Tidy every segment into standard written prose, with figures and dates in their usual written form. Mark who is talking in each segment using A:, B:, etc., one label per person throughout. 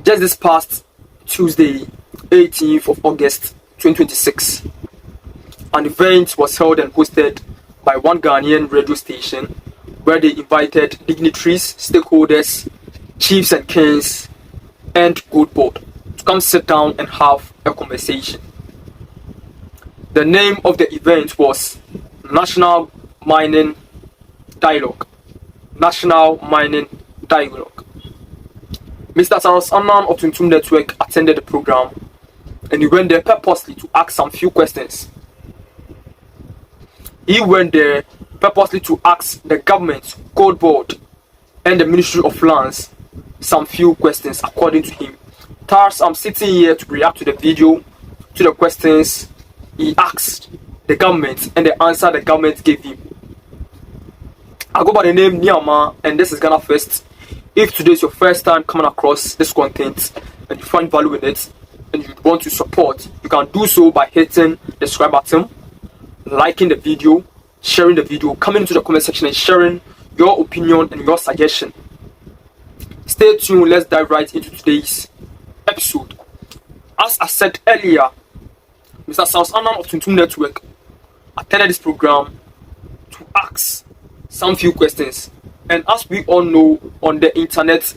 A: just this past Tuesday, 18th of August 2026, an event was held and hosted by one Ghanaian radio station where they invited dignitaries, stakeholders, chiefs and kings, and Gold Board to come sit down and have a conversation. The name of the event was National Mining Dialogue. National Mining Dialogue. Mr. Cyrus Annan of Tuntum Network attended the program, and he went there purposely to ask some few questions. He went there purposely to ask the government, Gold Board, and the Ministry of Lands some few questions according to him. Thus, I'm sitting here to react to the video, to the questions he asked the government and the answer the government gave him. I go by the name Niama, and this is Ghana First. If today is your first time coming across this content and you find value in it and you want to support, you can do so by hitting the subscribe button, liking the video, sharing the video, coming into the comment section and sharing your opinion and your suggestion. Stay tuned, let's dive right into today's episode. As I said earlier, Mr. Cyrus Annan of Tuntum Network attended this program to ask some few questions. And as we all know, on the internet,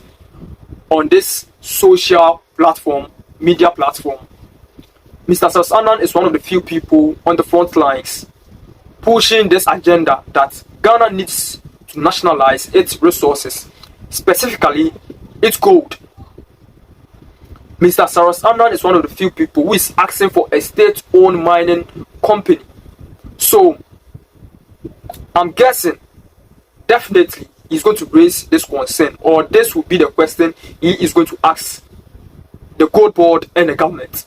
A: on this social platform, media platform, Mr. Cyrus Annan is one of the few people on the front lines pushing this agenda that Ghana needs to nationalize its resources, specifically its gold. Mr. Cyrus Annan is one of the few people who is asking for a state-owned mining company. So, I'm guessing definitely he's going to raise this concern, or this will be the question he is going to ask the Gold Board and the government.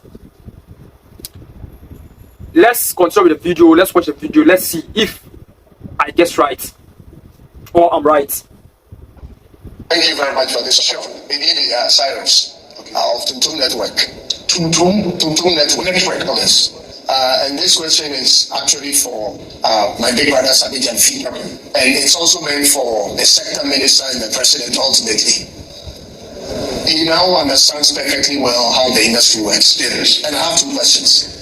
A: Let's continue with the video. Let's watch the video. Let's see if I guess right or I'm right.
B: Thank you very much for this show. Indeed, Cyrus of Tuntum Network. Tuntum Network. Yes. And this question is actually for my big brother Sammy Gyamfi, and it's also meant for the sector minister and the president ultimately. He now understands perfectly well how the industry works. And I have two questions.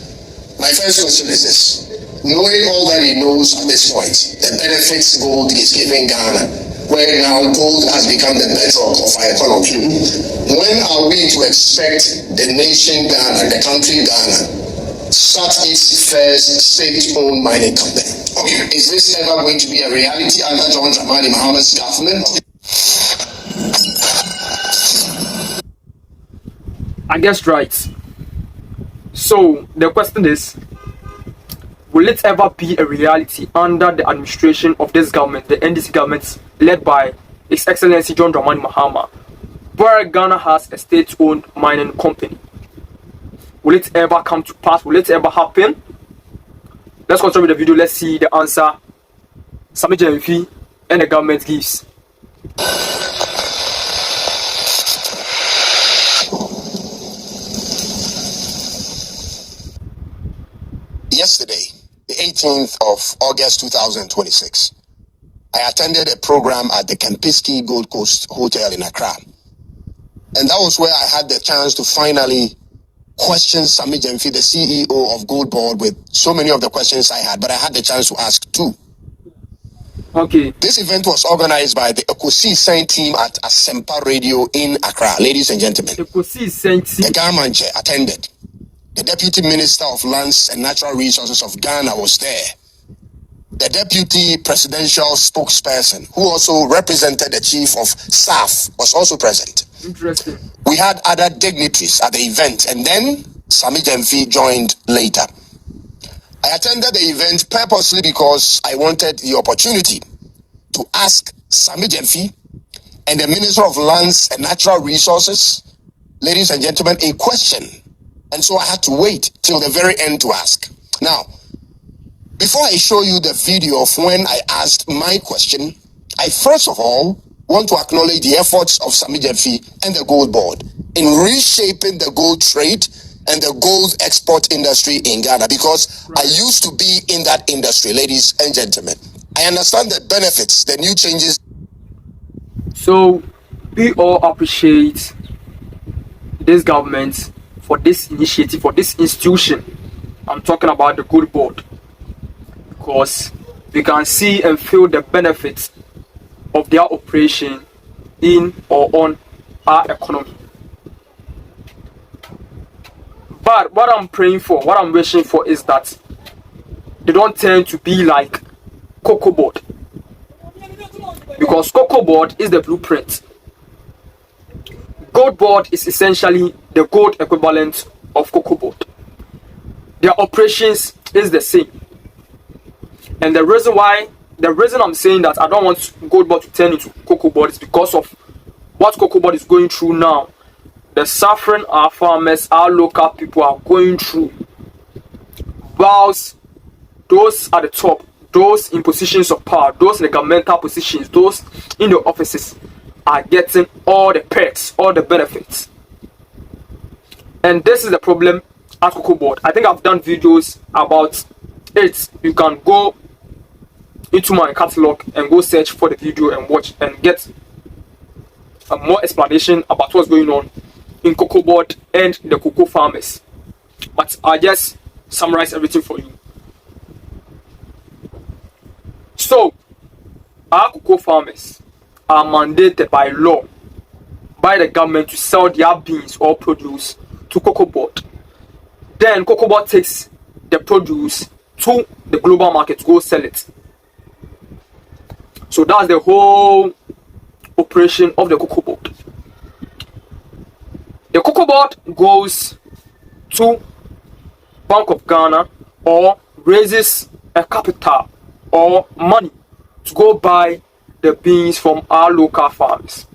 B: My first question is this. Knowing all that he knows at this point, the benefits gold is giving Ghana, where now gold has become the bedrock of our economy, when are we to expect the nation Ghana, the country Ghana, start its first state-owned mining company? Okay. Is this ever going to be a reality under John Dramani Mahama's government?
A: I guess right. So the question is, will it ever be a reality under the administration of this government, the NDC government led by His Excellency John Dramani Mahama, where Ghana has a state-owned mining company? Will it ever come to pass? Will it ever happen? Let's continue with the video. Let's see the answer Sammy Gyamfi and the government gives.
B: Yesterday, the 18th of August 2026, I attended a program at the Kempinski Gold Coast Hotel in Accra. And that was where I had the chance to finally question Sammy Gyamfi, the CEO of Gold Board, with so many of the questions I had, but I had the chance to ask two.
A: Okay.
B: This event was organized by the Ekosi Saint team at Asempa Radio in Accra. Ladies and gentlemen,
A: Ekosi Saint team.
B: The Garmanche attended. The Deputy Minister of Lands and Natural Resources of Ghana was there. The Deputy Presidential Spokesperson, who also represented the Chief of Staff, was also present.
A: Interesting.
B: We had other dignitaries at the event, and then Sammy Gyamfi joined later. I attended the event purposely because I wanted the opportunity to ask Sammy Gyamfi and the Minister of Lands and Natural Resources, ladies and gentlemen, a question. And so I had to wait till the very end to ask. Now, before I show you the video of when I asked my question, I first of all want to acknowledge the efforts of Sammy Gyamfi and the Gold Board in reshaping the gold trade and the gold export industry in Ghana, because I used to be in that industry, ladies and gentlemen. I understand the benefits, the new changes.
A: So we all appreciate this government, for this initiative, for this institution. I'm talking about the Gold Board, because we can see and feel the benefits of their operation in or on our economy. But what I'm praying for, what I'm wishing for, is that they don't tend to be like Cocoa Board, because Cocoa Board is the blueprint. Gold Board is essentially the gold equivalent of Cocoa Board. Their operations is the same, and the reason I'm saying that I don't want Gold Board to turn into Cocoa Board is because of what Cocoa Board is going through now. The suffering our farmers, our local people are going through, whilst those at the top, those in positions of power, those in the governmental positions, those in the offices, are getting all the perks, all the benefits. And this is the problem at Cocoa Board. I think I've done videos about it. You can go into my catalog and go search for the video and watch and get a more explanation about what's going on in Cocoa Board and the cocoa farmers. But I just summarize everything for you. So our cocoa farmers are mandated by law, by the government, to sell their beans or produce to Cocoa Board. Then Cocoa Board takes the produce to the global market to go sell it. So that's the whole operation of the Cocoa Board. The Cocoa Board goes to Bank of Ghana or raises a capital or money to go buy the beans from our local farms.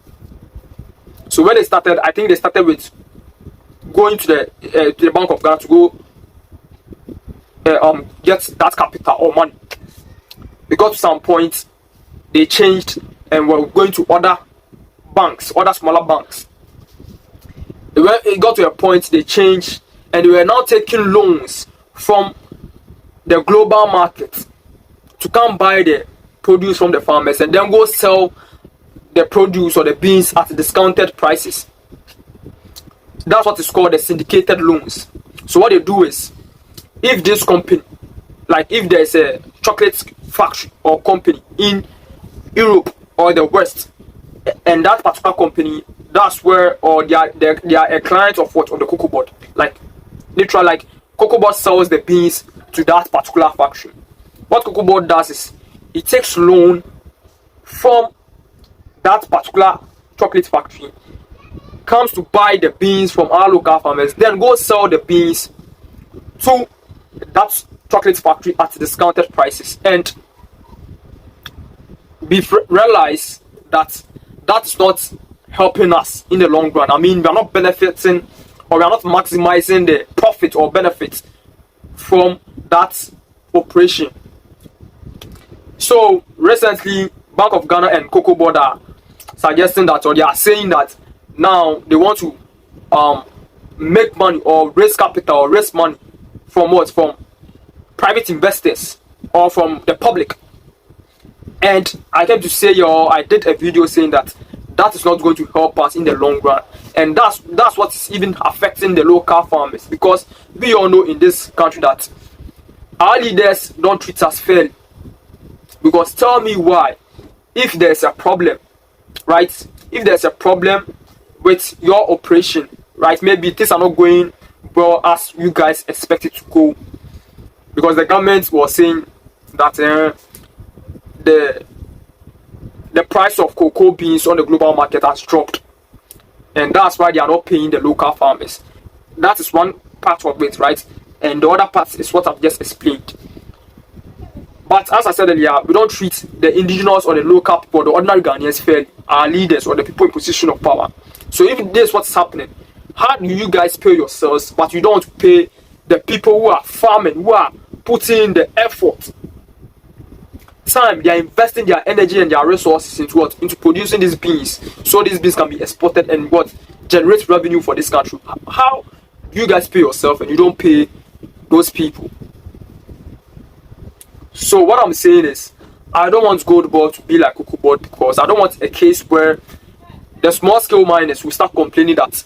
A: So when they started, I think they started with going to the Bank of Ghana to go get that capital or money. Because to some point they changed and were going to other banks, other smaller banks. It got to a point they changed and they were now taking loans from the global market to come buy the produce from the farmers and then go sell the produce or the beans at discounted prices. That's what is called the syndicated loans. So what they do is, if this company, like if there's a chocolate factory or company in Europe or the West, and that particular company, that's where, or they are a client of what, of the Cocoa Board. Like literally, like Cocoa Board sells the beans to that particular factory. What Cocoa Board does is it takes loan from that particular chocolate factory, comes to buy the beans from our local farmers, then go sell the beans to that chocolate factory at discounted prices, and we realize that that's not helping us in the long run. I mean, we are not benefiting, or we are not maximizing the profit or benefit from that operation. So recently, Bank of Ghana and Cocoa Board are suggesting that, or they are saying that now they want to make money or raise capital or raise money from what? From private investors or from the public. And I came to say, I did a video saying that that is not going to help us in the long run, and that's what's even affecting the local farmers, because we all know in this country that our leaders don't treat us fairly. Because tell me why, if there's a problem, right? If there's a problem with your operation, right? Maybe things are not going well as you guys expect it to go, because the government was saying that the price of cocoa beans on the global market has dropped, and that's why they are not paying the local farmers. That is one part of it, right? And the other part is what I've just explained. But as I said earlier, we don't treat the indigenous or the local people, the ordinary Ghanaians, fairly, our leaders or the people in position of power. So if this is what's happening, how do you guys pay yourselves, but you don't want to pay the people who are farming, who are putting in the effort, time, they are investing their energy and their resources into what? Into producing these beans, so these beans can be exported and what? Generate revenue for this country. How do you guys pay yourself and you don't pay those people? So what I'm saying is, I don't want Gold Board to be like Cocoa Board, because I don't want a case where the small scale miners will start complaining that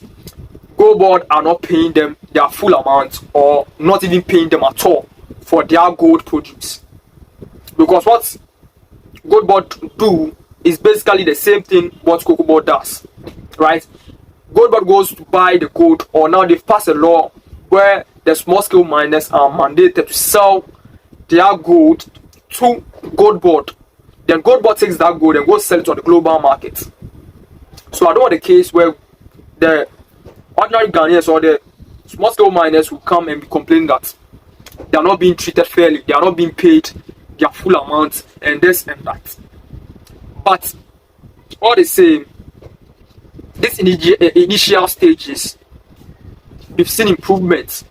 A: Gold Board are not paying them their full amount, or not even paying them at all for their gold produce. Because what Gold Board do is basically the same thing what Cocoa Board does, right? Gold Board goes to buy the gold, or now they've passed a law where the small scale miners are mandated to sell their gold to Gold Board. Then Gold Board takes that gold and goes sell it on the global market. So I don't want the case where the ordinary Ghanaians or the small scale miners will come and be complaining that they are not being treated fairly, they are not being paid their full amount, and this and that. But all the same, this initial stages, we've seen improvements,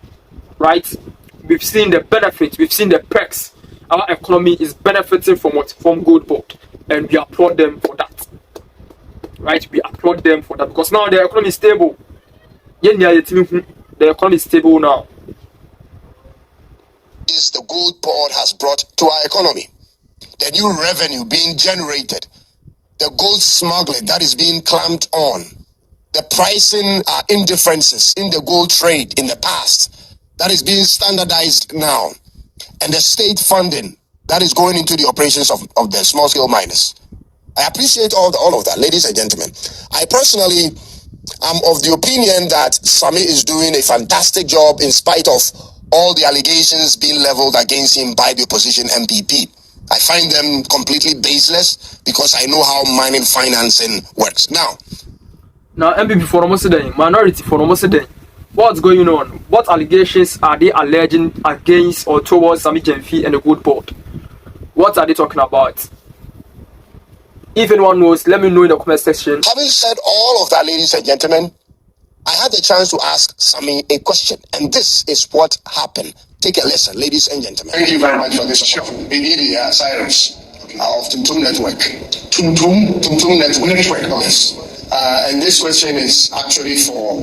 A: right? We've seen the benefits, we've seen the perks. Our economy is benefiting from what? From Gold Board, and we applaud them for that, right? We applaud them for that, because now the economy is stable. The economy is stable now.
B: Is the Gold Board has brought to our economy, the new revenue being generated, the gold smuggling that is being clamped on, the pricing indifferences in the gold trade in the past that is being standardized now, and the state funding that is going into the operations of the small scale miners. I appreciate all of that, ladies and gentlemen. I personally am of the opinion that Sammy is doing a fantastic job in spite of all the allegations being leveled against him by the opposition MPP. I find them completely baseless because I know how mining financing works. Now
A: MPP for almost a day, minority for almost a day. What's going on? What allegations are they alleging against or towards Sammy Gyamfi and the Gold Board? What are they talking about? If anyone knows, let me know in the comment section.
B: Having said all of that, ladies and gentlemen, I had the chance to ask Sammy a question, and this is what happened. Take a listen, ladies and gentlemen. Thank you very much for this show. Cyrus of Tum Network. Tum Network, and this question is actually for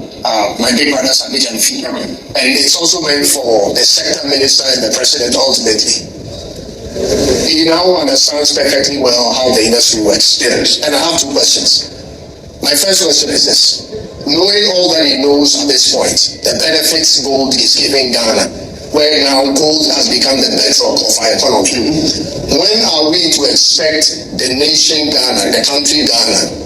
B: my big brother Sammy Gyamfi, and it's also meant for the sector minister and the president ultimately. He now understands perfectly well how the industry works. And I have two questions. My first question is this. Knowing all that he knows at this point, the benefits gold is giving Ghana, where now gold has become the bedrock of our economy, when are we to expect the nation Ghana, the country Ghana,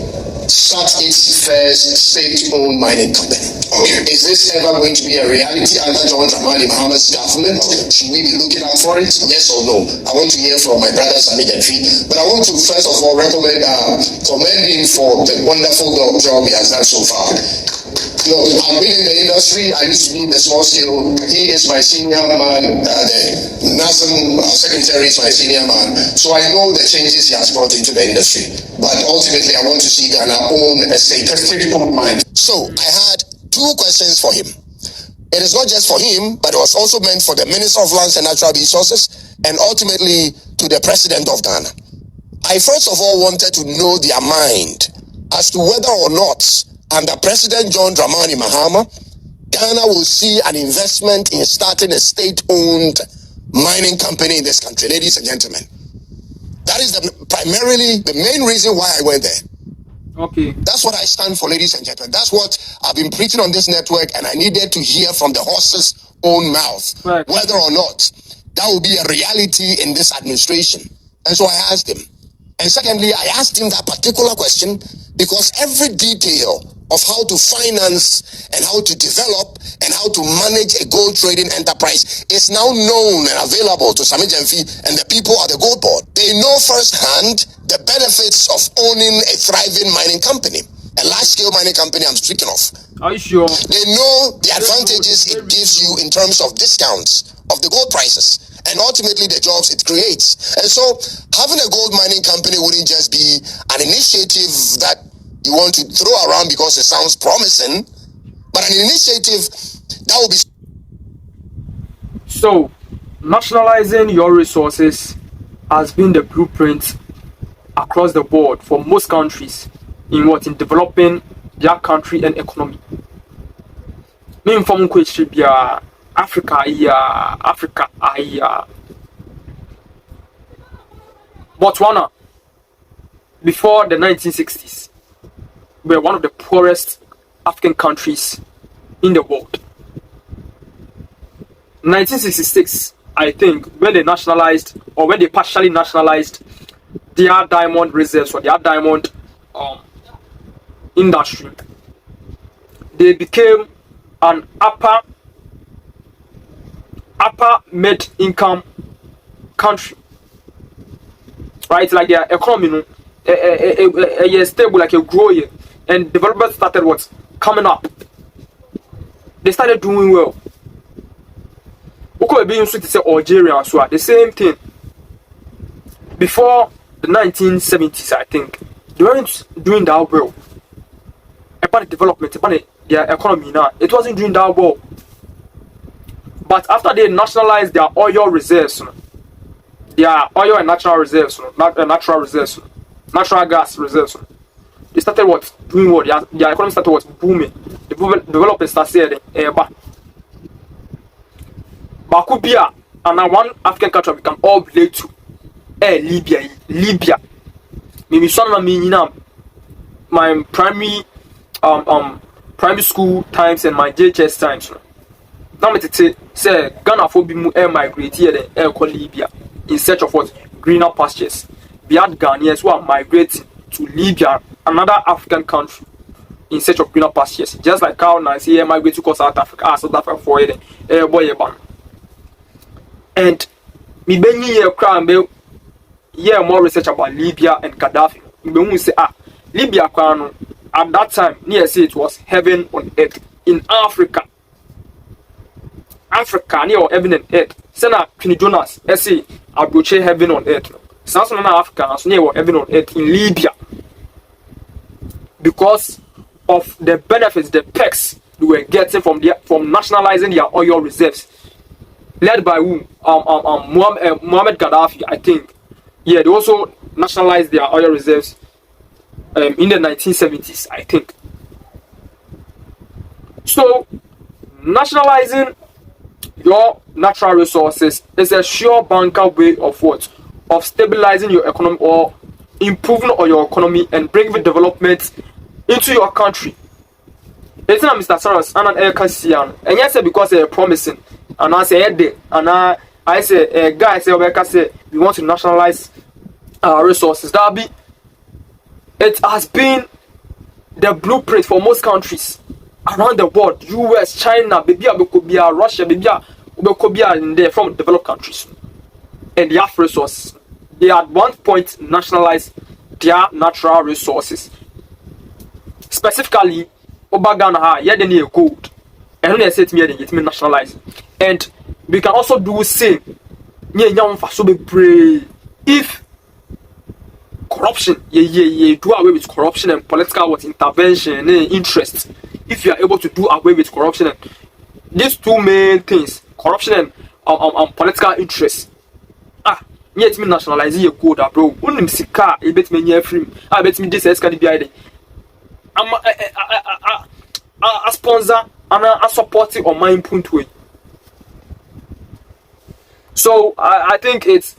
B: start its first state-owned mining company? Okay. Is this ever going to be a reality under John Dramani Mahama's government? Should we be looking out for it? Yes or no? I want to hear from my brother Sammy Gyamfi, but I want to first of all commend him for the wonderful job he has done so far. You know, I've been in the industry. I used to be in the small scale. He is my senior man. The NASM secretary is my senior man. So I know the changes he has brought into the industry. But ultimately, I want to see Ghana own a state-owned mine. So I had two questions for him. It is not just for him, but it was also meant for the Minister of Lands and Natural Resources, and ultimately to the President of Ghana. I first of all wanted to know their mind as to whether or not, under President John Dramani Mahama, Ghana will see an investment in starting a state-owned mining company in this country. Ladies and gentlemen, that is primarily the main reason why I went there.
A: Okay.
B: That's what I stand for, ladies and gentlemen. That's what I've been preaching on this network, and I needed to hear from the horse's own mouth,
A: right,
B: whether or not that will be a reality in this administration. And so I asked him. And secondly, I asked him that particular question because every detail of how to finance and how to develop and how to manage a gold trading enterprise is now known and available to Sammy Gyamfi and the people at the Gold Board. They know firsthand the benefits of owning a thriving mining company, a large-scale mining company I'm speaking of.
A: Are you sure?
B: They know the advantages it gives you in terms of discounts of the gold prices and ultimately the jobs it creates. And so having a gold mining company wouldn't just be an initiative that you want to throw around because it sounds promising, but an initiative that will be...
A: So, nationalizing your resources has been the blueprint across the board for most countries in developing their country and economy. Me inform question be Africa Botswana before the 1960s were one of the poorest African countries in the world. 1966, I think, when they nationalized, or when they partially nationalized their diamond reserves or their diamond industry, they became an upper mid-income country, right? Like their economy, stable, like a growing, and development started what's coming up. They started doing well. Okay, being to say Algeria, so the same thing. Before the 1970s, I think they weren't doing that well. About the development, about their economy now, it wasn't doing that well. But after they nationalized their oil reserves, their oil and natural reserves, natural gas reserves, they started what doing what their economy started what booming. The development started Bakubia and one African country we can all relate to. Libya. Maybe some of me my primary school times and my JHS times. Now me say Ghana for be migrate here then call Libya in search of what greener pastures. We had Ghanaians who are migrating to Libya, another African country, in search of greener pastures. Just like how now say migrate to South Africa, South Africa for it boy ban. And me be here cry more research about Libya and Gaddafi. Me say Libya at that time near say it was heaven on earth in Africa. Africa near heaven on earth. Sena Queen Jonas say abroche heaven on earth. Sans na Africa so near heaven on earth in Libya. Because of the benefits, the perks they were getting from nationalizing their oil reserves. Led by who? Muhammad Gaddafi, I think. Yeah, they also nationalized their oil reserves in the 1970s, I think. So, nationalizing your natural resources is a sure banker way of what? Of stabilizing your economy or improving on your economy and bringing development into your country. It's not Mr. Cyrus, Annan and yes, because they're promising. And I say, and I say, a guy say, we want to nationalize our resources. It has been the blueprint for most countries around the world. US, China, maybe Russia, maybe in there from developed countries. And they have resources. They at one point nationalized their natural resources. Specifically, Obagana, yeah, they need gold. And when they say to me, they nationalize. And we can also do the same. If corruption, do away with corruption and political intervention and interest. If you are able to do away with corruption and these two main things, corruption and political interest. Yet me nationalize your gold, bro. Unim sika, a bit me near free. I bet me this is can be a sponsor and a supporting on my point way. So I think it's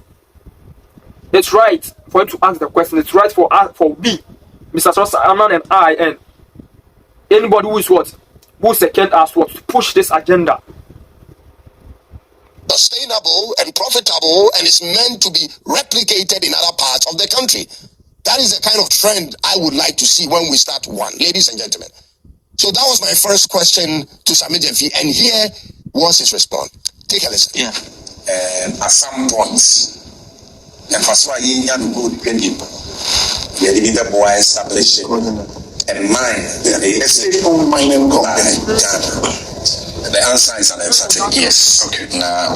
A: right for him to ask the question. It's right for we, Mr. Sosa, Annan, and I, and anybody who is second us to push this agenda.
B: Sustainable and profitable, and it's meant to be replicated in other parts of the country. That is the kind of trend I would like to see when we start one, ladies and gentlemen. So that was my first question to Sammy Gyamfi, and here was his response. Take a listen.
C: Yeah. At some point, and that's why you have to go depending. Yeah, the boy established and mine, the state-owned mining company. The answer is an answer. Yes. Okay. Now,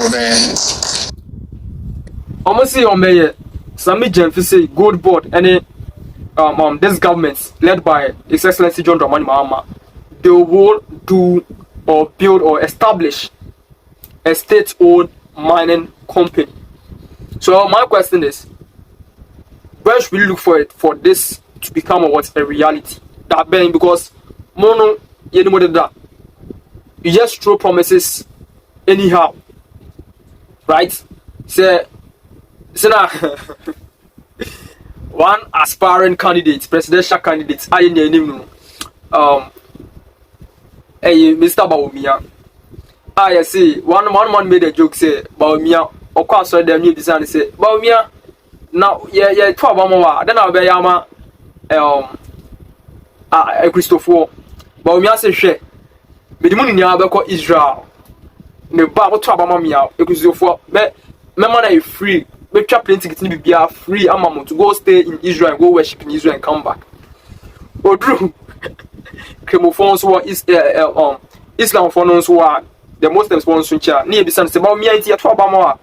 A: almost see on me, Sammy Gyamfi say gold board any this government led by His Excellency John Dramani Mahama, they will do or build or establish a state-owned mining company. So my question is, where should we look for it for this to become a reality? That being because mono that you just throw promises anyhow, right? Say now one aspiring candidate, presidential candidate, Hey, Mr. Baumia. I see. One man made a joke say Baumia. Of course, the new design say Baumia. Now, yeah, 12 more. Then I'll be Yama. Christopher. Baumia say share. But the money now be Israel. The Bible 12 Mamma. Christopher. Me man free. Me trap plenty getting be free. I'm to go stay in Israel and go worship in Israel and come back. Odru. Chemophones who is Islam phones who are the Muslims ones which are near the sun about me at Obama.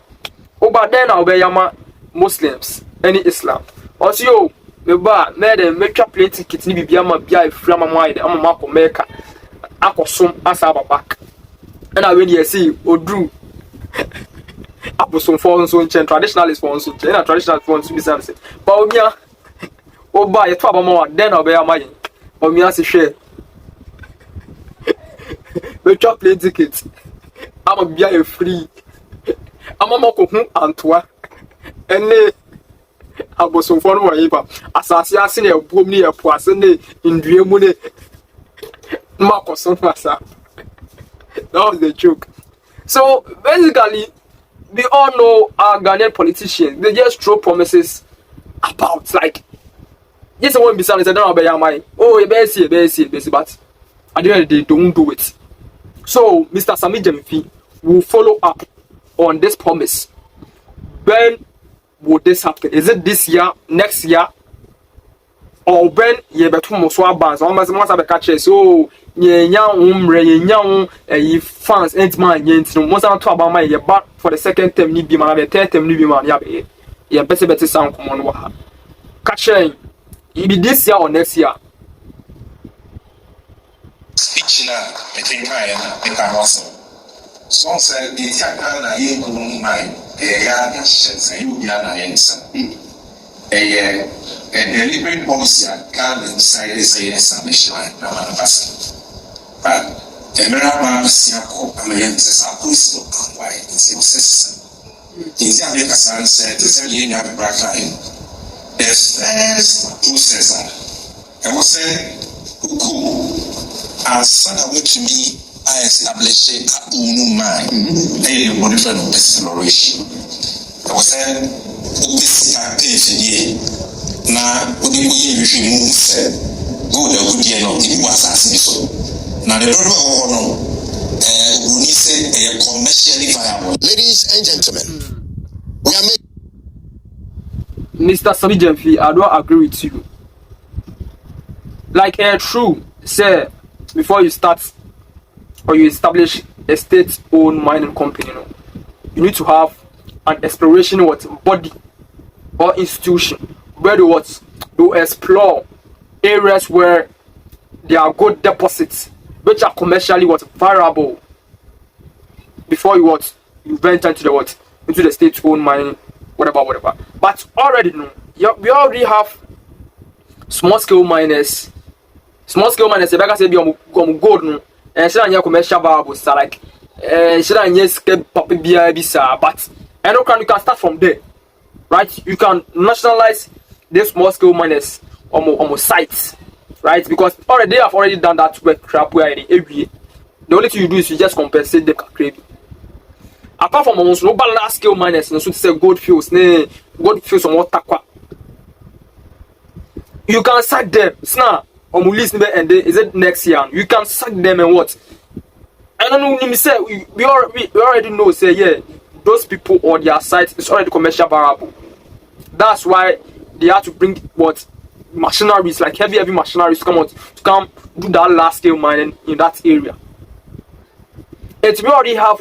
A: Oh, but then I'll be Yama Muslims, any Islam. Also, you, the bar, made a make up plenty kitten be Yama Bia from a wide, I'm a Marco Maker. I got some as our back. And I really see Odru. I put some phones on traditionalist phones, and traditional phones to be something. But me, oh, buy a 12 more, then I'll be a mine. Or me as a share. We chop plane tickets. I'm a be free. I'm a moko Antoine. And I was some fun whatever. Assassin a boom near a poisson in Dreamune. Marco Sonfasa. That was the joke. So basically, we all know our Ghanaian politicians, they just throw promises about like yes, I won't be silent. I don't know about my oh, basic, but at the end of the day, don't do it. So, Mr. Sammy Gyamfi will follow up on this promise. When would this happen? Is it this year, next year, or when you better Moswa bands? Almost must have a catcher. So, fans ain't mine. Most of the about my but for the second term, need be man, the third term, need be man. Yeah, better sound come on. Catching. It be this year or next year.
C: Speech na between kai and the also. So said the Takana in mind, a young and you yana answer. A deliberate policy can inside the same submission like Namasa. But the American Siako Americans are also why it's in system. In the American said the same year have a black line. The first processor, I was saying, who and son of which me I established a new mind, a modified exploration. I was saying, this is now, what do you usually move? Go there, good year, not in was now the problem we say a commercially viable.
B: Ladies and gentlemen, we are making.
A: Mr. Sammy Gyamfi, I don't agree with you. Like true, say before you start or you establish a state-owned mining company, you need to have an exploration body or institution where they explore areas where there are good deposits which are commercially viable before you venture into into the state-owned mining, whatever. But already we already have small-scale miners. Small-scale miners, like I say, be on gold, and should not commercial viable, like should not escape puppy bisa. But you can start from there, right? You can nationalize these small-scale miners on sites, right? Because they have already done that work crap where every the only thing you do is you just compensate the craving. Apart from almost no large scale miners, so to say gold fields on what you can sack them. It's not and is it next year? You can sack them and what? I don't know. Let me say we already know. Say yeah, those people or their site is already commercial viable. That's why they have to bring machineries like heavy machineries to come do that large scale mining in that area. And we already have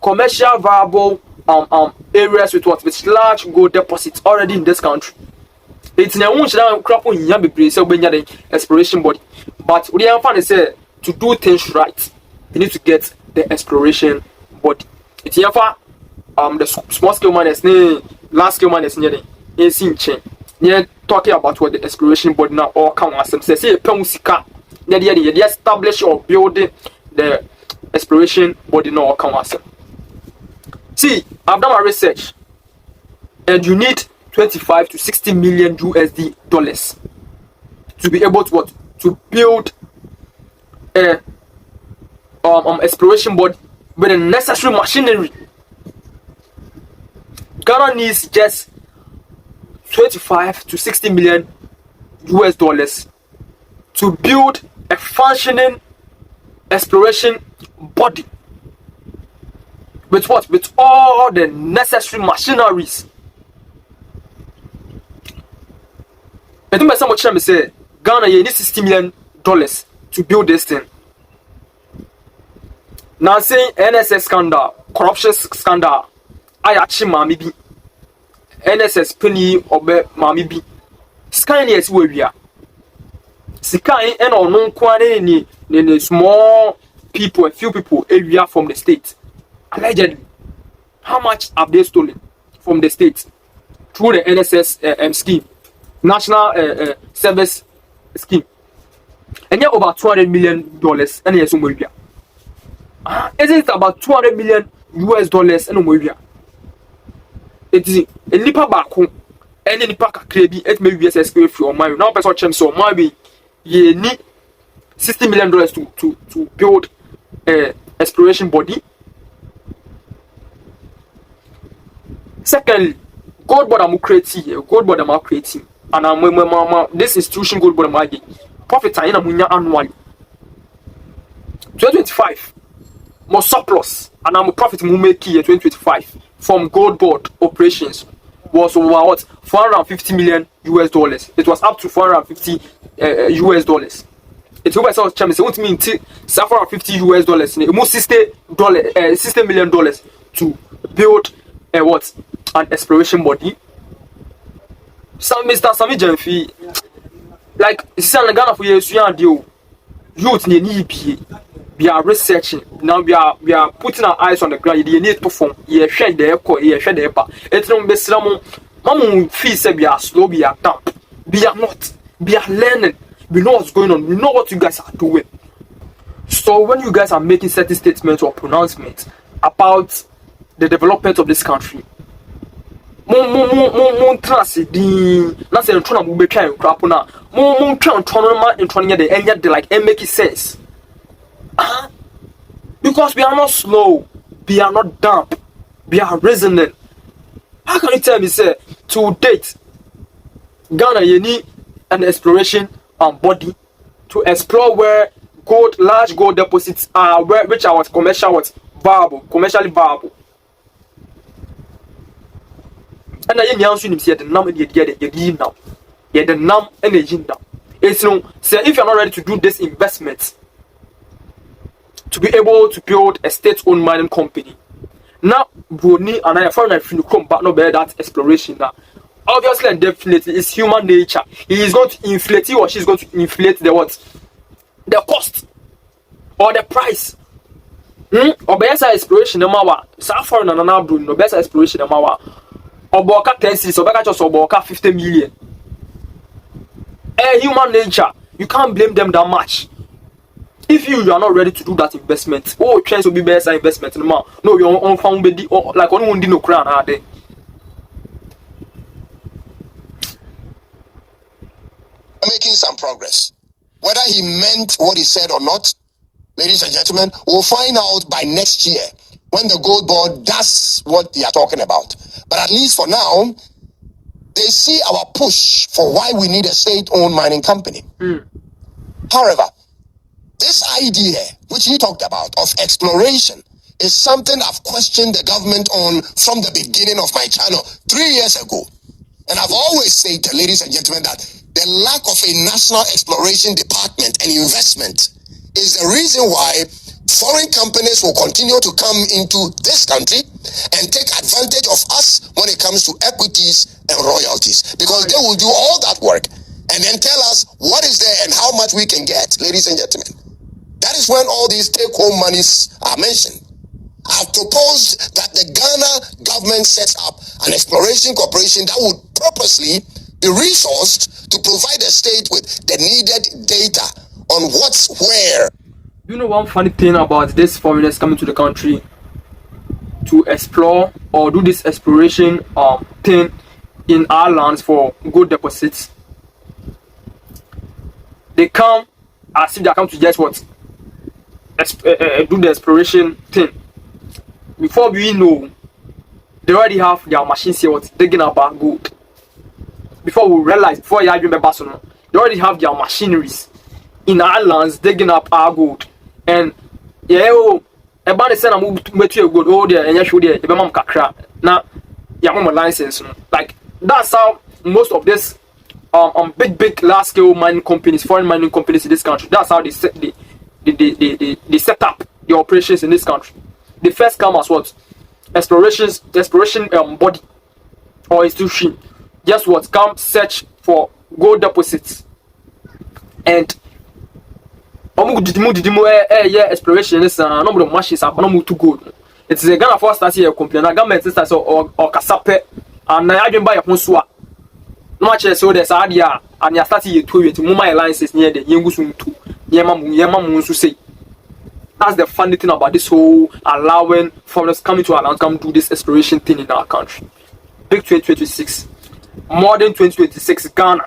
A: commercial viable areas with large gold deposits already in this country. It's now one should crap on Yambi so when you're exploration body. But what I find is to do things right, you need to get the exploration body. It's here for the small scale miners, large scale miners in scene chain. You're talking about what the exploration body now all come as some say Pemusika. They establish or building the exploration body now all come as. See, I've done my research, and you need 25 to 60 million USD dollars to be able to build a exploration board with the necessary machinery. Ghana needs just 25 to 60 million US dollars to build a functioning exploration body with what? With all the necessary machineries. I think by some time say Ghana you need $60 million to build this thing. Now saying NSS scandal, corruption scandal, I actually mami bi NSS penny obe mami bi scan yes we are scan and no kwane ni small people, a few people area from the state. Allegedly, how much have they stolen from the state through the NSS scheme, National Service Scheme? And yet over $200 million, and yes, Umoria. Isn't it about $200 million US dollars and Umoria? It is a nipa back home, and any pack of crazy, it may be a from my now person chance so maybe ye need $60 million to build a exploration body. Secondly, gold board am creating, and I'm this institution gold board am profit in amunya annually. 2025 more surplus, and I'm profit mu make here 2025 from gold board operations was over what 450 million US dollars. It was up to 450 US dollars. It's over so chama say mean 450 US dollars, almost $60 million to build a what? An exploration body. Mr. Sammy Gyamfi, like it's in Ghana for years, youth we are researching now. We are putting our eyes on the ground. You need to perform. You share the echo. You share the echo. It's not best. Mamu feel say we are slow. We are dumb. We are not. We are learning. We know what's going on. We know what you guys are doing. So when you guys are making certain statements or pronouncements about the development of this country, mon trust di na say ntona mo betwa enkrapo na mon twa ntono ma ntono de enya de like make sense. Because we are not slow, we are not dumb, we are reasoning. How can you tell me say to date Ghana you need an exploration body to explore where large gold deposits are, which are commercially viable. And I am saying the numb and the now. Yet the numb and the now. It's no say if you're not ready to do this investment to be able to build a state-owned mining company. Now Bruni and I found that come back no better that exploration now. Obviously and definitely it's human nature. He is going to inflate or she's going to inflate the what? The cost or the price. Or better exploration the mawa. Safari and another Bruni, no better exploration the mawa. Oboka 10 cities, Oboka just Oboka 50 million. Human nature, you can't blame them that much. If you are not ready to do that investment, chance will be better investment. No, you're on found like on no crown are they?
B: Making some progress. Whether he meant what he said or not, ladies and gentlemen, we'll find out by next year when the gold board does what they are talking about. But at least for now, they see our push for why we need a state-owned mining company. However, this idea, which he talked about, of exploration, is something I've questioned the government on from the beginning of my channel 3 years ago. And I've always said, ladies and gentlemen, that the lack of a national exploration department and investment is the reason why foreign companies will continue to come into this country and take advantage of us when it comes to equities and royalties, because they will do all that work and then tell us what is there and how much we can get, ladies and gentlemen. That is when all these take-home monies are mentioned. I've proposed that the Ghana government sets up an exploration corporation that would purposely be resourced to provide the state with the needed data on what's where.
A: You know one funny thing about these foreigners coming to the country to explore or do this exploration thing in our lands for gold deposits? They come as if they come to just what? do the exploration thing. Before we know, they already have their machines here what's digging up our gold. Before we realize, before you remember, they already have their machineries in our lands digging up our gold. And about the same move to your gold, oh, there, and you should there, the mom kakra. Now, you license. Like, that's how most of this big large scale mining companies, foreign mining companies in this country, that's how they set set up the operations in this country. They first come as what? Exploration body or institution. Just what come search for gold deposits. And exploration is a number of machines are not to gold. It's a Ghana first start here complain. A government starts or Kasape and I didn't buy a Honswa. No much so there's idea and you're starting to move my alliances near the Yangusun to Yamamun to say. That's the funny thing about this whole allowing foreigners coming to our land come do this exploration thing in our country. Big 2026, modern 2026 Ghana.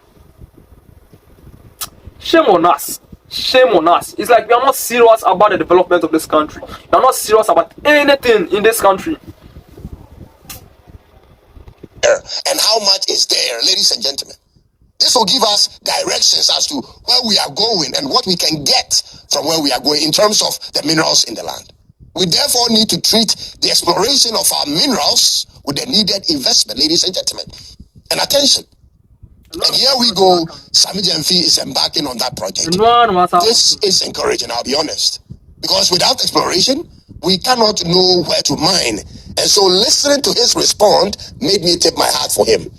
A: Shame on us. Shame on us. It's like we are not serious about the development of this country. We are not serious about anything in this country.
B: And how much is there, ladies and gentlemen? This will give us directions as to where we are going and what we can get from where we are going in terms of the minerals in the land. We therefore need to treat the exploration of our minerals with the needed investment, ladies and gentlemen. And attention. And here we go, Sammy Gyamfi is embarking on that project. This is encouraging, I'll be honest. Because without exploration, we cannot know where to mine. And so listening to his response made me tip my hat for him.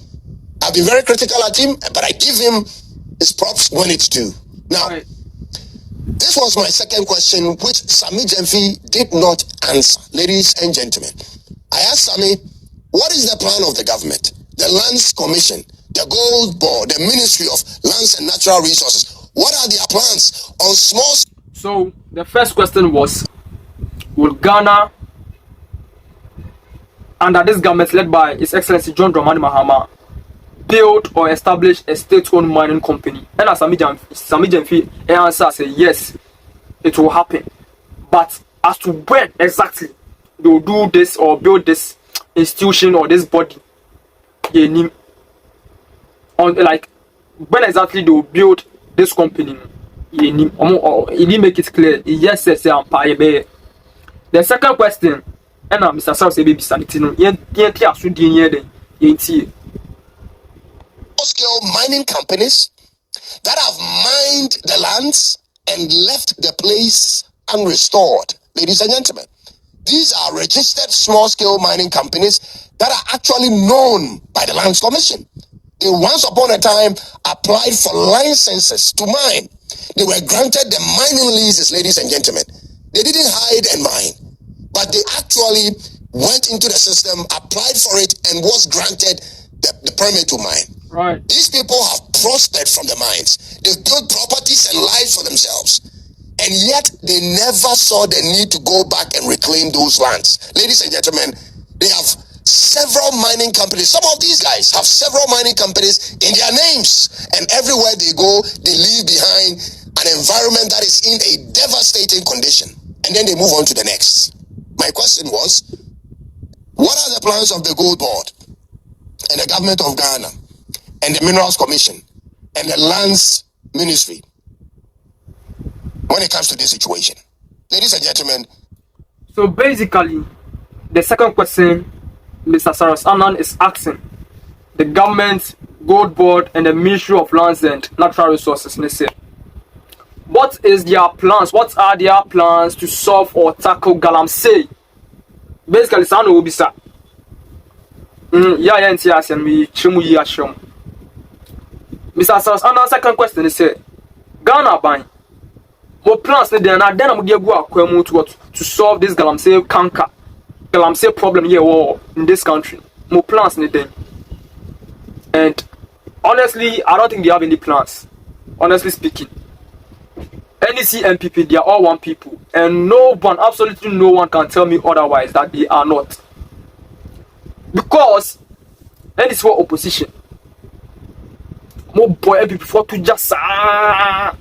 B: I've been very critical at him, but I give him his props when it's due. Now, this was my second question, which Sammy Gyamfi did not answer. Ladies and gentlemen, I asked Sammy, what is the plan of the government, the Lands Commission, the Gold Board, the Ministry of Lands and Natural Resources? What are their plans on small...
A: So, the first question was, will Ghana, under this government led by His Excellency John Dramani Mahama, build or establish a state-owned mining company? And as Sammy Gyamfi answer say yes, it will happen. But as to when exactly they will do this or build this institution or this body, like when exactly they will build this company, he didn't make it clear. Yes, yes, the second question, and Mr. Cyrus baby sanitino,
B: scale mining companies that have mined the lands and left the place unrestored. Ladies and gentlemen, these are registered small-scale mining companies that are actually known by the Lands Commission. They once upon a time applied for licenses to mine. They were granted the mining leases, ladies and gentlemen. They didn't hide and mine, but they actually went into the system, applied for it, and was granted the permit to mine.
A: Right.
B: These people have prospered from the mines. They've built properties and lives for themselves. And yet, they never saw the need to go back and reclaim those lands. Ladies and gentlemen, they have several mining companies. Some of these guys have several mining companies in their names. And everywhere they go, they leave behind an environment that is in a devastating condition. And then they move on to the next. My question was, what are the plans of the Gold Board and the government of Ghana and the Minerals Commission and the Lands Ministry when it comes to this situation? Ladies and gentlemen.
A: So basically, the second question Mr. Cyrus Annan is asking the government, Gold Board, and the Ministry of Lands and Natural Resources, they say, what is their plans? What are their plans to solve or tackle Galamsey? Basically, Sano will be sir. Mr. Cyrus Annan's second question is Ghana buying more plans then I'm to solve this Galamsey canker, Galamsey problem here in this country. More plans then. And honestly, I don't think they have any plans. Honestly speaking, NEC and MPP, they are all one people, and no one, absolutely no one, can tell me otherwise that they are not. Because that is for opposition. More boy MPP for to just and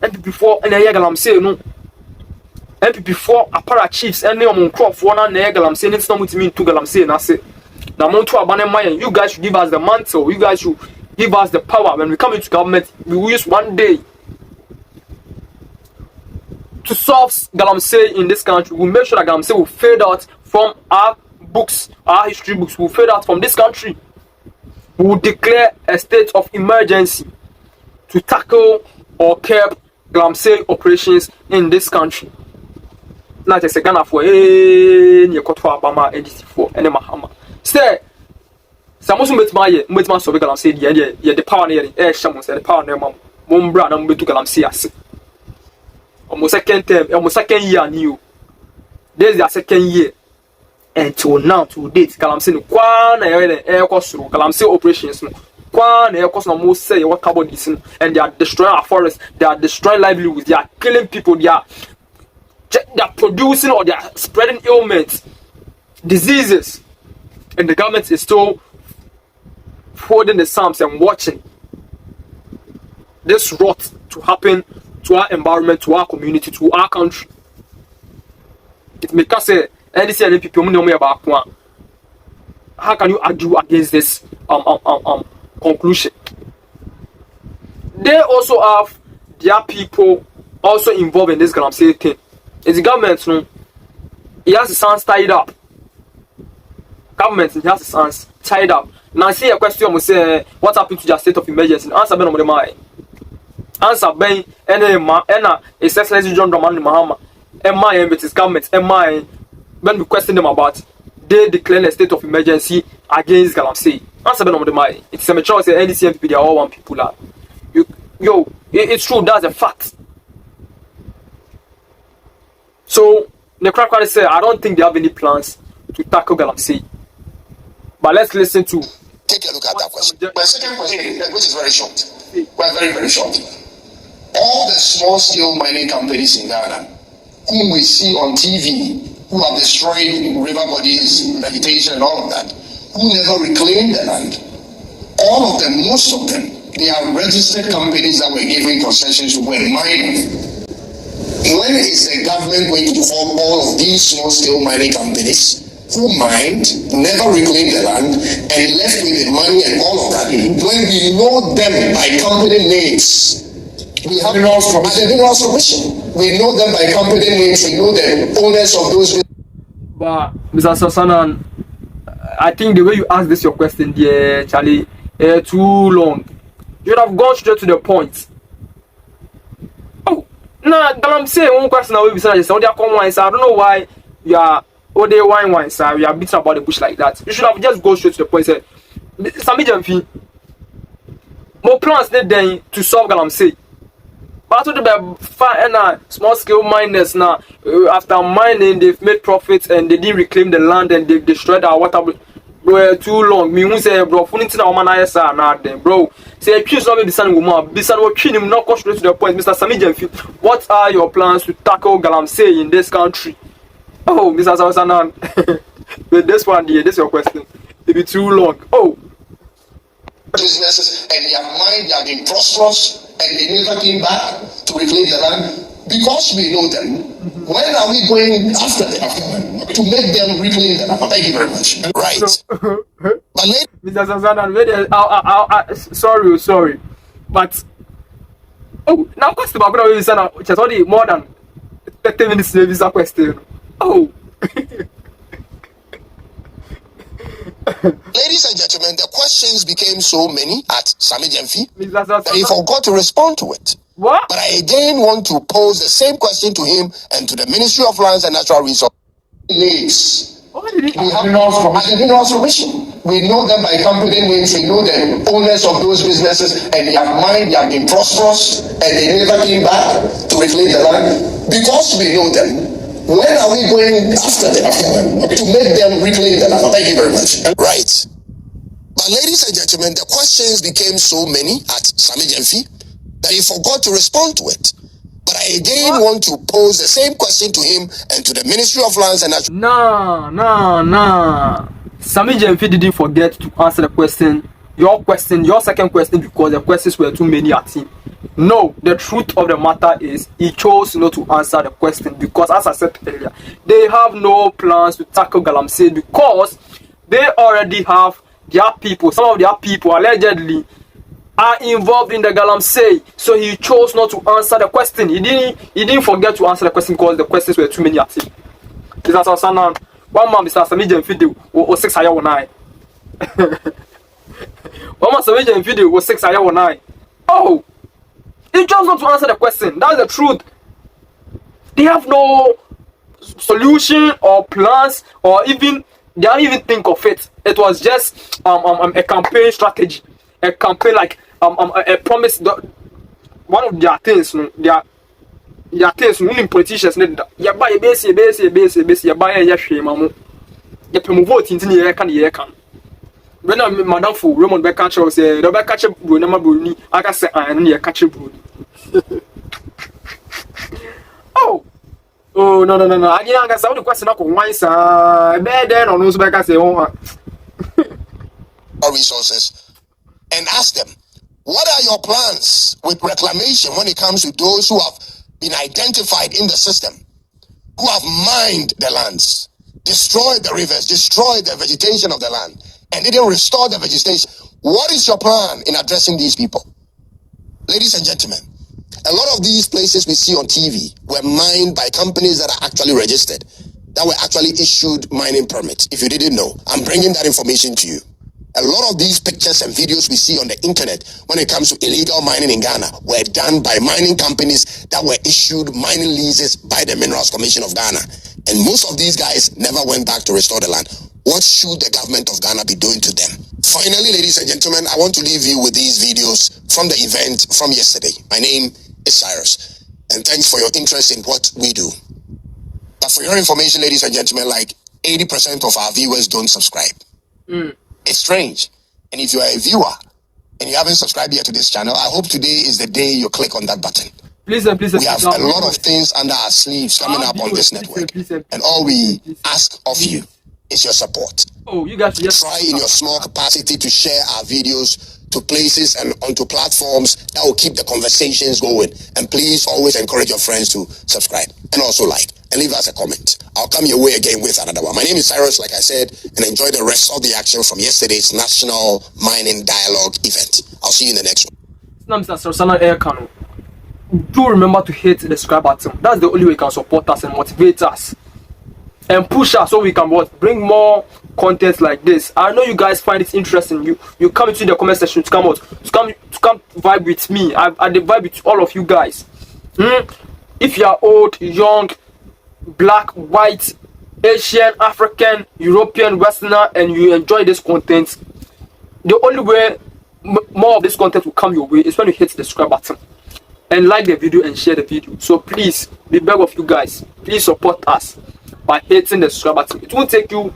A: MPP for and I am saying no. MPP4 apara chiefs and them crop for na galamsey it's not to mean to galamsey na say na monto abane mayen. You guys should give us the mantle, you guys should give us the power. When we come into government, we will use one day to solve galamsey in this country. We'll make sure that galamsey will fade out from our books, our history books will fade out from this country. We will declare a state of emergency to tackle or curb galamsey operations in this country. Not just a Ghana for any Koto Obama NDC for any Mahama. Say, Samusu met my so galamsey the power near the air shamus and the power near Mumbra and Mutu galamsey. Almost second term, almost second year new. This is their second year. Until now, to date, galamsey kwana air cost galamsey operations. Kwana air cost no more say what about this, and they are destroying our forests, they are destroying livelihoods, they are killing people, they are producing or they are spreading ailments, diseases, and the government is still holding the psalms and watching this rot to happen to our environment, to our community, to our country. It makes us say, NDC and people know me about how can you argue against this conclusion? They also have their people also involved in this galamsey thing. It's the government, no? It has the hands tied up. Government has the hands tied up. Now, I see a question, we say, what happened to the state of emergency? Answer Ben on the mind. Answer Ben, and it's Excellency John Dramani Mahama. MI and its government, MI, when we question them about, they declare a state of emergency against galamsey. Answer Ben on the mind. It's a mature say NDC and they are all one people. It's true, that's a fact. So, the crack say, I don't think they have any plans to tackle galamsey. But let's listen to.
B: Take a look at that question. My second question, which is very short. Well, very, very short. All the small scale mining companies in Ghana, whom we see on TV, who have destroyed river bodies, vegetation, and all of that, who never reclaimed the land, all of them, most of them, they are registered companies that were given concessions to go and mine. When is the government going to form all of these small scale mining companies who mined, never reclaimed the land, and left with the money and all of that? When we know them by company names, we have minerals permission. We know them by company names, we know the owners of those.
A: But Mr. Sasanan, I think the way you ask this your question, dear Charlie, too long. You should have gone straight to the point. Nah, galamsey one question I will be saying is, I don't know why you are all day wine, sir. You are beating about the bush like that. You should have just go straight to the point. Say, Sammy Gyamfi, more plans then to solve galamsey. But to the small scale miners now, after mining, they've made profits and they didn't reclaim the land and they've destroyed our water. Bro, too long. Me who say, bro, funny na woman I say na then, bro. Say choose not be son woman. Be son what him not go straight to the point. Mr. Sammy Gyamfi, what are your plans to tackle galamsey in this country? Oh, Mr. Sawasanan. With this one, this is your question. It be too long. Oh.
B: Businesses and their mind, they have been prosperous and they never came back to reclaim the land. Because we know them, when are we going after them to make them reclaim the land? Thank you very much. Right. But
A: Mr. Sasanan, sorry. But now question about going to just only more than 30 minutes to visa question. Oh.
B: Ladies and gentlemen, the questions became so many at Sammy Gyamfi that he forgot to respond to it.
A: What?
B: But I again want to pose the same question to him and to the Ministry of Lands and Natural Resources. We have minerals permission. We know them by company names. We know the owners of those businesses, and they have mined. They have been prosperous, and they never came back to reclaim the land. Because we know them, when are we going after them to make them reclaim the land? Thank you very much. Right. But ladies and gentlemen, the questions became so many at Sammy Gyamfi that he forgot to respond to it. But I again want to pose the same question to him and to the Ministry of Lands and Natural.
A: Nah. Sammy Gyamfi didn't forget to answer the question. Your second question, because the questions were too many at him. No, the truth of the matter is he chose not to answer the question because, as I said earlier, they have no plans to tackle Galamsey because they already have their people. Some of their people allegedly are involved in the Galamsey, so he chose not to answer the question. He didn't forget to answer the question because the questions were too many at him. This is Annan. One man, Mr. Sammy Gyamfi, was 6 hours 9. One man, Sammy Gyamfi, was 6 hours 9. Oh. He chose not to answer the question. That's the truth. They have no solution or plans, or even they don't even think of it. It was just a campaign strategy, a campaign like a promise. One of their things, their things. Winning politicians, you buy a base, you buy a shame, you promote vote into the can. When I'm Madame Fu, Roman Beccacho say, the Beccacho Brunama Bruni, I can say, I need a catcher Bruni. Oh, no. I didn't answer the question of why, sir. Bad then on those back, I say, oh,
B: resources and ask them, what are your plans with reclamation when it comes to those who have been identified in the system, who have mined the lands, destroyed the rivers, destroyed the vegetation of the land, and didn't restore the vegetation? What is your plan in addressing these people? Ladies and gentlemen, a lot of these places we see on TV were mined by companies that are actually registered, that were actually issued mining permits. If you didn't know, I'm bringing that information to you. A lot of these pictures and videos we see on the internet when it comes to illegal mining in Ghana were done by mining companies that were issued mining leases by the Minerals Commission of Ghana. And most of these guys never went back to restore the land. What should the government of Ghana be doing to them? Finally, ladies and gentlemen, I want to leave you with these videos from the event from yesterday. My name is Cyrus, and thanks for your interest in what we do. But for your information, ladies and gentlemen, like 80% of our viewers don't subscribe. It's strange. And if you are a viewer and you haven't subscribed yet to this channel, I hope today is the day you click on that button.
A: Please,
B: we have a lot of things under our sleeves coming up on this network. And all we ask of you is your support.
A: Oh, you guys just
B: try in your small capacity to share our videos to places and onto platforms that will keep the conversations going. And please always encourage your friends to subscribe and also like and leave us a comment. I'll come your way again with another one. My name is Cyrus, like I said, and enjoy the rest of the action from yesterday's National Mining Dialogue event. I'll see you in the next one.
A: Do remember to hit the subscribe button. That's the only way you can support us and motivate us and push us so we can bring more content like this. I know you guys find it interesting. You come into the comment section to come vibe with me. I vibe with all of you guys. If you are old, young, black, white, Asian, African, European, Westerner, and you enjoy this content, the only way more of this content will come your way is when you hit the subscribe button and like the video and share the video. So please, we beg of you guys, please support us by hitting the subscribe button. It won't take you,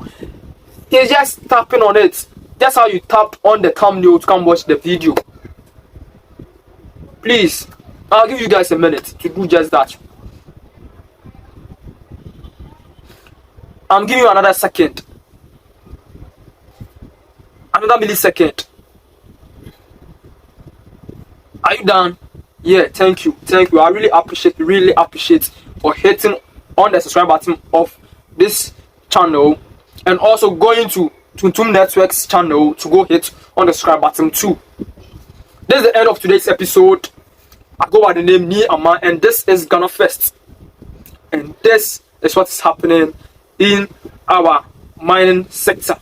A: it's just tapping on it. That's how you tap on the thumbnail to come watch the video. Please, I'll give you guys a minute to do just that. I'm giving you another second, another millisecond. Are you done? Yeah, thank you. I really appreciate for hitting on the subscribe button of this channel, and also going to Tuntum Network's channel to go hit on the subscribe button too. This is the end of today's episode. I go by the name Annan, and this is Ghana Fest, and this is what is happening in our mining sector.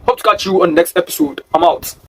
A: Hope to catch you on the next episode. I'm out.